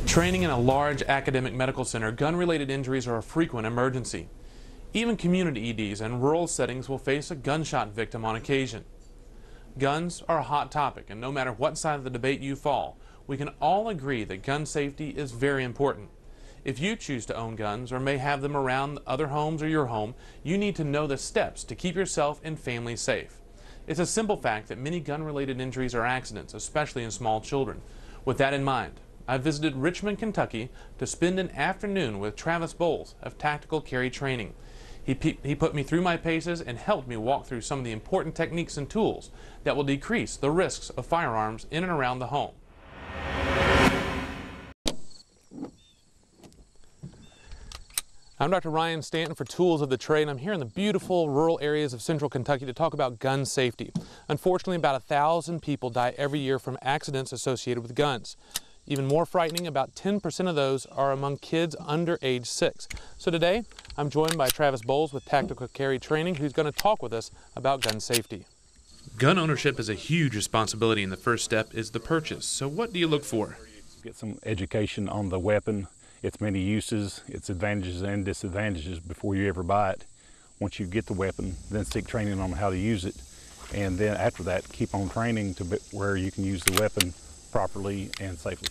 Training in a large academic medical center, gun-related injuries are a frequent emergency. Even community EDs and rural settings will face a gunshot victim on occasion. Guns are a hot topic, and no matter what side of the debate you fall, we can all agree that gun safety is very important. If you choose to own guns or may have them around other homes or your home, you need to know the steps to keep yourself and family safe. It's a simple fact that many gun-related injuries are accidents, especially in small children. With that in mind, I visited Richmond, Kentucky to spend an afternoon with Travis Bowles of Tactical Carry Training. He put me through my paces and helped me walk through some of the important techniques and tools that will decrease the risks of firearms in and around the home. I'm Dr. Ryan Stanton for Tools of the Trade, and I'm here in the beautiful rural areas of central Kentucky to talk about gun safety. Unfortunately, about 1,000 people die every year from accidents associated with guns. Even more frightening, about 10% of those are among kids under age 6. So today, I'm joined by Travis Bowles with Tactical Carry Training, who's going to talk with us about gun safety. Gun ownership is a huge responsibility, and the first step is the purchase. So what do you look for? Get some education on the weapon, its many uses, its advantages and disadvantages before you ever buy it. Once you get the weapon, then seek training on how to use it. And then after that, keep on training to where you can use the weapon properly and safely.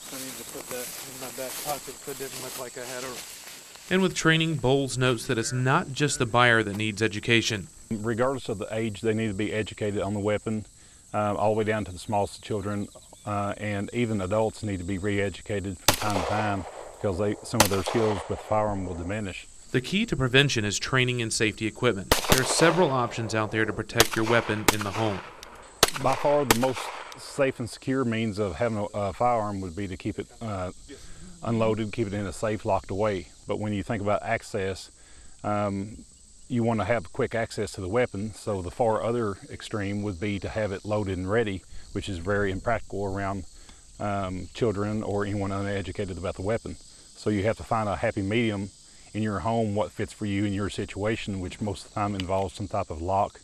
I need to put that in my back pocket so it didn't look like I had a... And with training, Bowles notes that it's not just the buyer that needs education. Regardless of the age, they need to be educated on the weapon, all the way down to the smallest children, and even adults need to be re-educated from time to time because some of their skills with firearm will diminish. The key to prevention is training in safety equipment. There are several options out there to protect your weapon in the home. By far, the most safe and secure means of having a firearm would be to keep it unloaded, keep it in a safe, locked away. But when you think about access, you want to have quick access to the weapon, so the far other extreme would be to have it loaded and ready, which is very impractical around children or anyone uneducated about the weapon. So you have to find a happy medium in your home, what fits for you in your situation, which most of the time involves some type of lock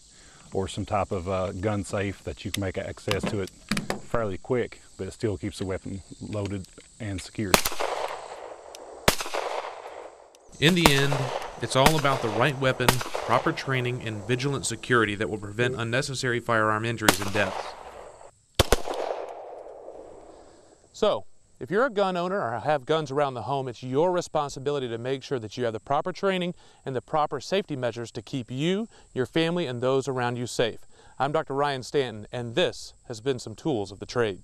or some type of gun safe that you can make access to it fairly quick, but it still keeps the weapon loaded and secured. In the end, it's all about the right weapon, proper training, and vigilant security that will prevent unnecessary firearm injuries and deaths. So, if you're a gun owner or have guns around the home, it's your responsibility to make sure that you have the proper training and the proper safety measures to keep you, your family, and those around you safe. I'm Dr. Ryan Stanton, and this has been some Tools of the Trade.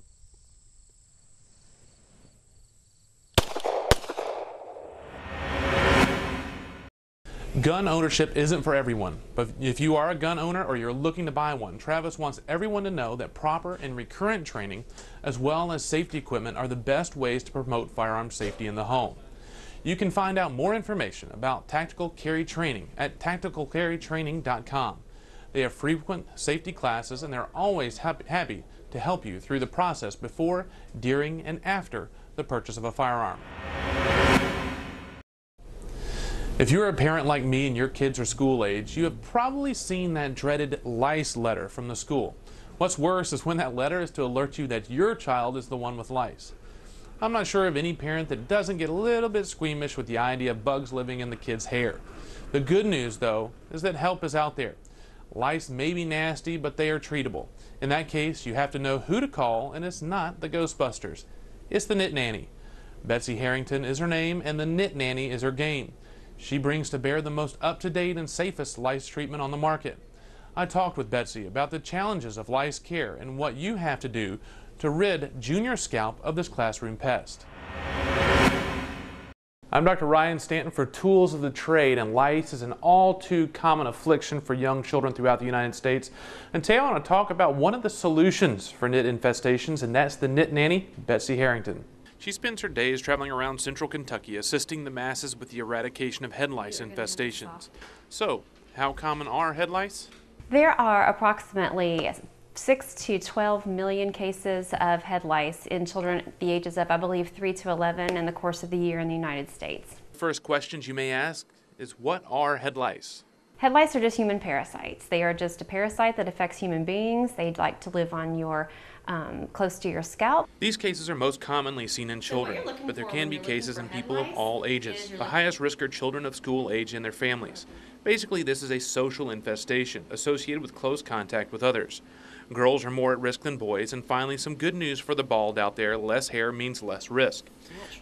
Gun ownership isn't for everyone, but if you are a gun owner or you're looking to buy one, Travis wants everyone to know that proper and recurrent training, as well as safety equipment, are the best ways to promote firearm safety in the home. You can find out more information about Tactical Carry Training at tacticalcarrytraining.com. They have frequent safety classes, and they're always happy to help you through the process before, during, and after the purchase of a firearm. If you're a parent like me and your kids are school age, you have probably seen that dreaded lice letter from the school. What's worse is when that letter is to alert you that your child is the one with lice. I'm not sure of any parent that doesn't get a little bit squeamish with the idea of bugs living in the kid's hair. The good news, though, is that help is out there. Lice may be nasty, but they are treatable. In that case, you have to know who to call, and it's not the Ghostbusters. It's the Nit Nanny. Betsy Harrington is her name, and the Nit Nanny is her game. She brings to bear the most up-to-date and safest lice treatment on the market. I talked with Betsy about the challenges of lice care and what you have to do to rid Junior Scalp of this classroom pest. I'm Dr. Ryan Stanton for Tools of the Trade, and lice is an all too common affliction for young children throughout the United States. And today I want to talk about one of the solutions for nit infestations, and that's the Nit Nanny, Betsy Harrington. She spends her days traveling around central Kentucky assisting the masses with the eradication of head lice infestations. So, how common are head lice? There are approximately 6 to 12 million cases of head lice in children the ages of, I believe, 3 to 11 in the course of the year in the United States. First questions you may ask is, what are head lice? Head lice are just human parasites. They are just a parasite that affects human beings. They like to live on your close to your scalp. These cases are most commonly seen in children, but there can be cases in people of all ages. The highest risk are children of school age and their families. Basically, this is a social infestation associated with close contact with others. Girls are more at risk than boys, and finally, some good news for the bald out there: less hair means less risk.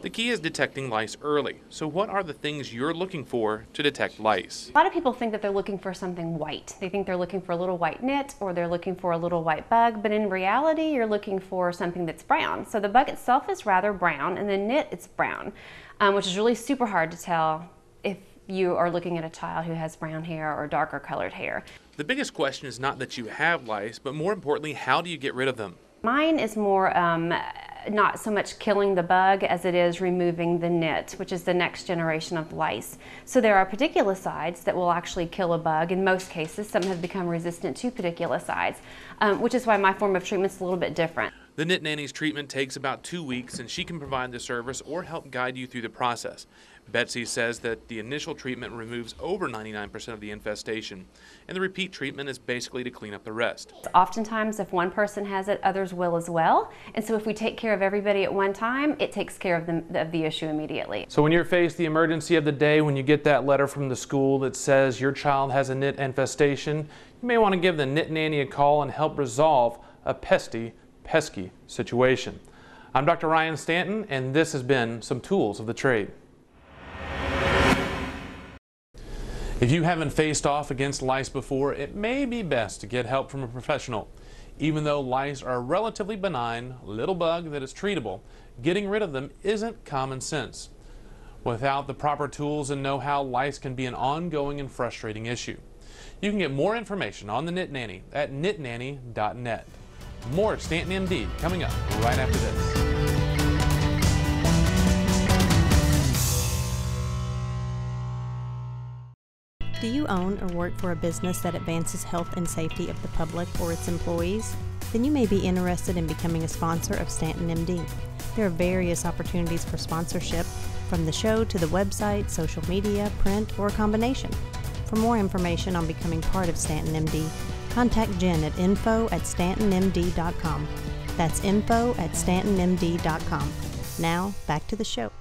The key is detecting lice early. So what are the things you're looking for to detect lice? A lot of people think that they're looking for something white. They think they're looking for a little white nit, or they're looking for a little white bug, but in reality, you're looking for something that's brown. So the bug itself is rather brown, and the nit it's brown, which is really super hard to tell if you are looking at a child who has brown hair or darker colored hair. The biggest question is not that you have lice, but more importantly, how do you get rid of them? Mine is more not so much killing the bug as it is removing the nit, which is the next generation of lice. So there are pediculicides that will actually kill a bug in most cases. Some have become resistant to pediculicides, which is why my form of treatment is a little bit different. The Nit Nanny's treatment takes about 2 weeks, and she can provide the service or help guide you through the process. Betsy says that the initial treatment removes over 99% of the infestation, and the repeat treatment is basically to clean up the rest. Oftentimes, if one person has it, others will as well. And so if we take care of everybody at one time, it takes care of the issue immediately. So when you're faced the emergency of the day, when you get that letter from the school that says your child has a nit infestation, you may want to give the Nit Nanny a call and help resolve a pesky situation. I'm Dr. Ryan Stanton, and this has been some Tools of the Trade. If you haven't faced off against lice before, it may be best to get help from a professional. Even though lice are a relatively benign little bug that is treatable, getting rid of them isn't common sense. Without the proper tools and know-how, lice can be an ongoing and frustrating issue. You can get more information on the Nit Nanny at nitnanny.net. More at Stanton MD coming up right after this. Do you own or work for a business that advances health and safety of the public or its employees? Then you may be interested in becoming a sponsor of Stanton MD. There are various opportunities for sponsorship, from the show to the website, social media, print, or a combination. For more information on becoming part of Stanton MD, contact Jen at info@stantonmd.com. That's info@stantonmd.com. Now, back to the show.